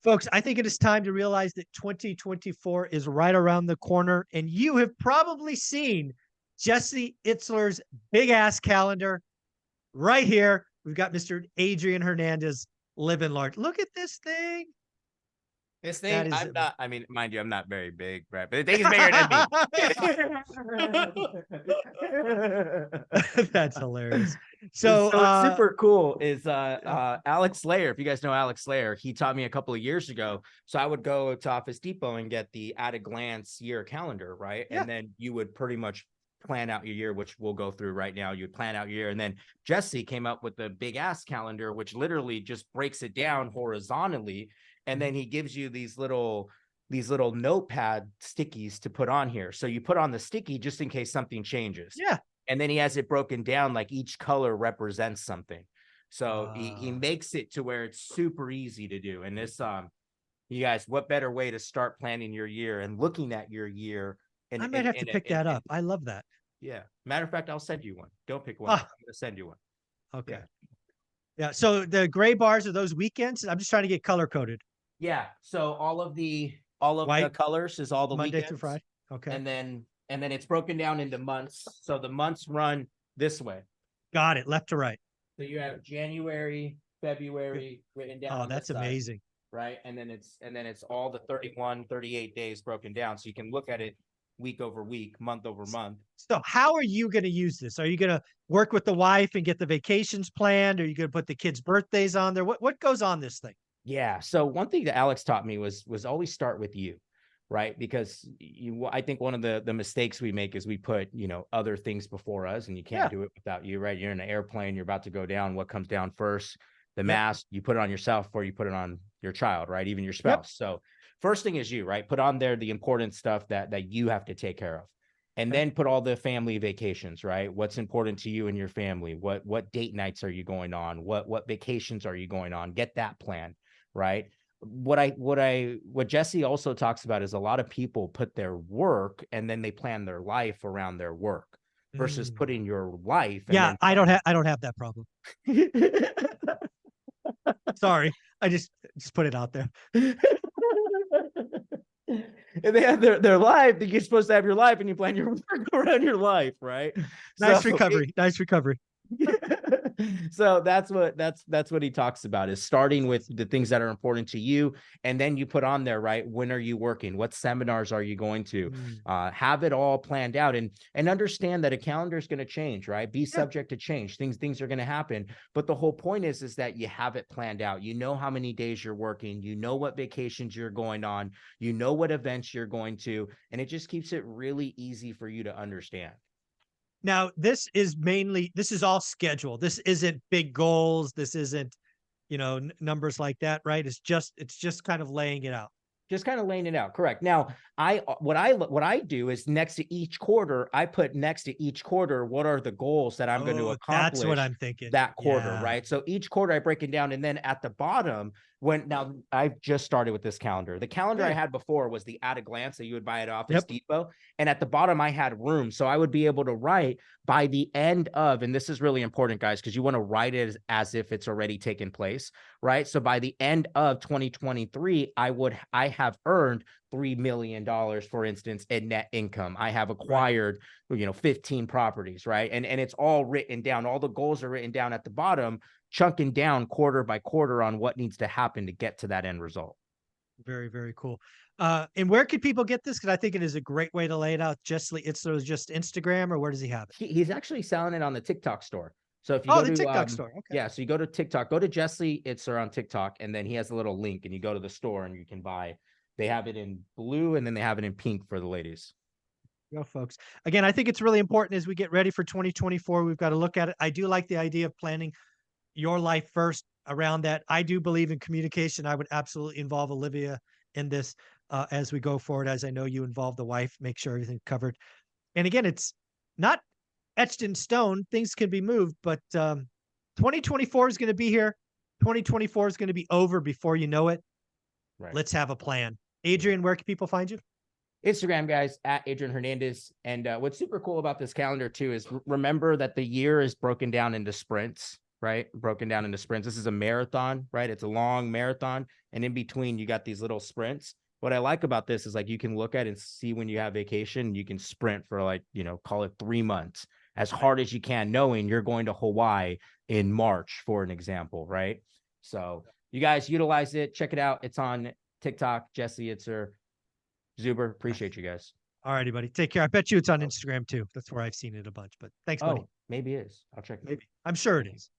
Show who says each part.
Speaker 1: Folks, I think it is time to realize that 2024 is right around the corner, and you have probably seen Jesse Itzler's big ass calendar right here. We've got Mr. Adrian Hernandez living large. Look at this thing.
Speaker 2: This
Speaker 1: That
Speaker 2: thing,
Speaker 1: is
Speaker 2: I'm not, I mean, mind you, I'm not very big, right? But the thing is bigger than me.
Speaker 1: That's hilarious.
Speaker 2: So
Speaker 1: So
Speaker 2: it's super cool is Alex Slayer. If you guys know Alex Slayer, he taught me a couple of years ago. So I would go to Office Depot and get the at a glance year calendar, right?
Speaker 1: yeah.
Speaker 2: And then you would pretty much plan out your year, which we'll go through right now. You'd plan out your year. And then Jesse came up with the big ass calendar, which literally just breaks it down horizontally. And then he gives you these little notepad stickies to put on here. So you put on the sticky just in case something changes.
Speaker 1: Yeah.
Speaker 2: And then he has it broken down like each color represents something. So he makes it to where it's super easy to do. And this, you guys, what better way to start planning your year and looking at your year? And
Speaker 1: I might have to pick that up. I love that.
Speaker 2: Yeah. Matter of fact, I'll send you one. Don't pick one. I'm going to send you one.
Speaker 1: Okay. Yeah. So the gray bars are those weekends. I'm just trying to get color coded.
Speaker 2: Yeah. So all of the colors is all the
Speaker 1: Monday
Speaker 2: weekends.
Speaker 1: through Friday. Okay.
Speaker 2: And then it's broken down into months. So the months run this way.
Speaker 1: Got it. Left to right.
Speaker 2: So you have January, February written down.
Speaker 1: Oh, that's amazing.
Speaker 2: Right. And then it's all the 31, 38 days broken down. So you can look at it week over week, month over month.
Speaker 1: So how are you going to use this? Are you going to work with the wife and get the vacations planned? Are you going to put the kids' birthdays on there? What goes on this thing?
Speaker 2: Yeah. So one thing that Alex taught me was always start with you, right? Because I think one of the mistakes we make is we put, other things before us, and you can't do it without you, right? You're in an airplane, you're about to go down. What comes down first? The mask, you put it on yourself before you put it on your child, right? Even your spouse. So first thing is you, right? Put on there the important stuff that you have to take care of. And then put all the family vacations, right? What's important to you and your family? What date nights are you going on? What vacations are you going on? Get that plan. Right. What Jesse also talks about is a lot of people put their work and then they plan their life around their work versus putting your life.
Speaker 1: I don't have that problem. Sorry. I just put it out there.
Speaker 2: And they have their life, that you're supposed to have your life and you plan your work around your life. Right.
Speaker 1: Nice recovery.
Speaker 2: So that's what he talks about, is starting with the things that are important to you. And then you put on there, right? When are you working? What seminars are you going to? Have it all planned out and understand that a calendar is going to change, right? Be subject to change. Things are going to happen. But the whole point is that you have it planned out. You know how many days you're working. You know what vacations you're going on. You know what events you're going to. And it just keeps it really easy for you to understand.
Speaker 1: Now, this is all schedule. This isn't big goals. This isn't, numbers like that, right? It's just kind of laying it out.
Speaker 2: Just kind of laying it out. Correct. Now, what I do is next to each quarter, I put next to each quarter, what are the goals that I'm going to accomplish?
Speaker 1: That's what I'm thinking.
Speaker 2: That quarter, right? So each quarter I break it down. And then at the bottom, now I've just started with this calendar. The calendar I had before was the at a glance that you would buy at Office Depot. And at the bottom, I had room. So I would be able to write by the end of, and this is really important, guys, because you want to write it as if it's already taken place, right? So by the end of 2023, I have earned $3 million, for instance, in net income. I have acquired, 15 properties, right? And it's all written down. All the goals are written down at the bottom, chunking down quarter by quarter on what needs to happen to get to that end result.
Speaker 1: Very, very cool. And where could people get this? Because I think it is a great way to lay it out. Jesse Itzler is just Instagram, or where does he have it?
Speaker 2: He's actually selling it on the TikTok store. So if you go to the
Speaker 1: TikTok store, okay.
Speaker 2: Yeah, so you go to TikTok, go to Jesse Itzler on TikTok, and then he has a little link, and you go to the store and you can buy. They have it in blue, and then they have it in pink for the ladies.
Speaker 1: Go, folks. Again, I think it's really important as we get ready for 2024. We've got to look at it. I do like the idea of planning your life first around that. I do believe in communication. I would absolutely involve Olivia in this as we go forward, as I know you involve the wife, make sure everything's covered. And again, it's not etched in stone. Things can be moved, but 2024 is going to be here. 2024 is going to be over before you know it. Right. Let's have a plan. Adrian, where can people find you?
Speaker 2: Instagram, guys, at Adrian Hernandez. And what's super cool about this calendar too is remember that the year is broken down into sprints. right? Broken down into sprints. This is a marathon, right? It's a long marathon. And in between, you got these little sprints. What I like about this is like you can look at it and see when you have vacation, you can sprint for like, call it 3 months as hard as you can, knowing you're going to Hawaii in March, for an example, right? So you guys utilize it, check it out. It's on TikTok, Jesse Itzer, Zuber. Appreciate you guys.
Speaker 1: All righty, buddy. Take care. I bet you it's on Instagram too. That's where I've seen it a bunch, but thanks, buddy.
Speaker 2: Oh, maybe it is. I'll check it.
Speaker 1: Maybe. I'm sure it is.